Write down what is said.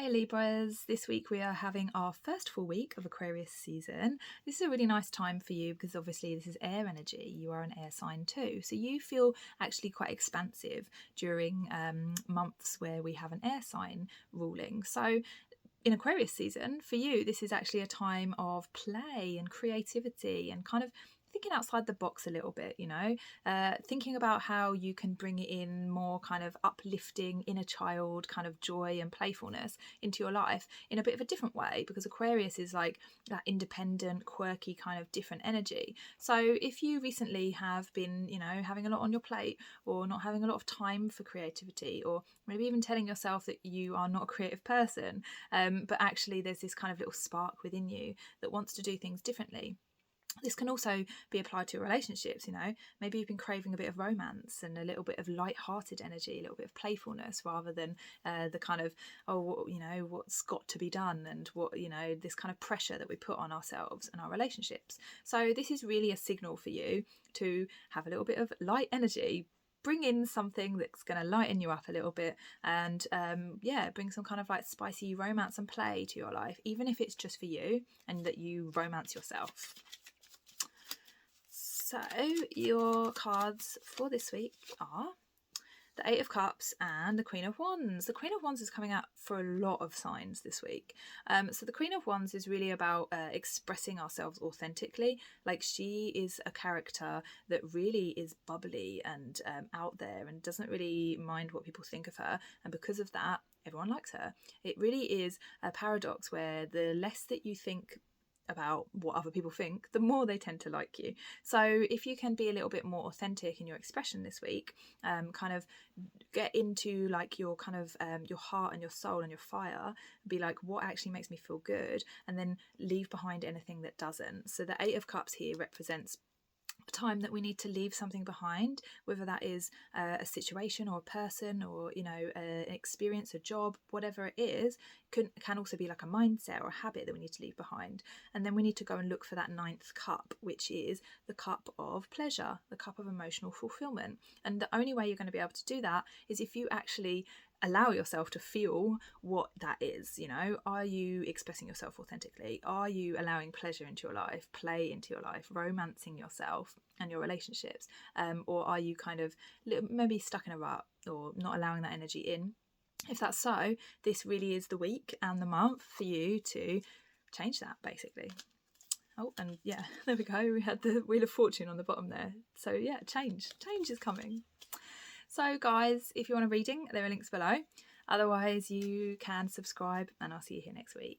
Hi Libras, this week we are having our first full week of Aquarius season. This is a really nice time for you because obviously this is air energy. You are an air sign too. So you feel actually quite expansive during months where we have an air sign ruling. So in Aquarius season, for you, this is actually a time of play and creativity and kind of thinking outside the box a little bit, thinking about how you can bring in more kind of uplifting inner child kind of joy and playfulness into your life in a bit of a different way, because Aquarius is like that independent, quirky kind of different energy. So if you recently have been, having a lot on your plate or not having a lot of time for creativity, or maybe even telling yourself that you are not a creative person, but actually there's this kind of little spark within you that wants to do things differently. This can also be applied to relationships, maybe you've been craving a bit of romance and a little bit of light-hearted energy, a little bit of playfulness, rather than the kind of, what's got to be done and what, this kind of pressure that we put on ourselves and our relationships. So this is really a signal for you to have a little bit of light energy, bring in something that's going to lighten you up a little bit, and bring some kind of like spicy romance and play to your life, even if it's just for you and that you romance yourself. So your cards for this week are the Eight of Cups and the Queen of Wands. The Queen of Wands is coming out for a lot of signs this week. So the Queen of Wands is really about expressing ourselves authentically. Like, she is a character that really is bubbly and out there and doesn't really mind what people think of her. And because of that, everyone likes her. It really is a paradox where the less that you think about what other people think, the more they tend to like you. So if you can be a little bit more authentic in your expression this week, kind of get into like your kind of your heart and your soul and your fire, be like, what actually makes me feel good, and then leave behind anything that doesn't. So the Eight of Cups here represents time that we need to leave something behind, whether that is a situation or a person or an experience, a job, whatever it is. Can also be like a mindset or a habit that we need to leave behind. And then we need to go and look for that ninth cup, which is the cup of pleasure, the cup of emotional fulfillment. And the only way you're going to be able to do that is if you actually allow yourself to feel what that is. Are you expressing yourself authentically? Are you allowing pleasure into your life, play into your life, romancing yourself and your relationships? Or are you kind of maybe stuck in a rut or not allowing that energy in? If that's so, this really is the week and the month for you to change that, basically. Oh, and yeah, there we go. We had the Wheel of Fortune on the bottom there. So yeah, change is coming. So guys, if you want a reading, there are links below. Otherwise, you can subscribe, and I'll see you here next week.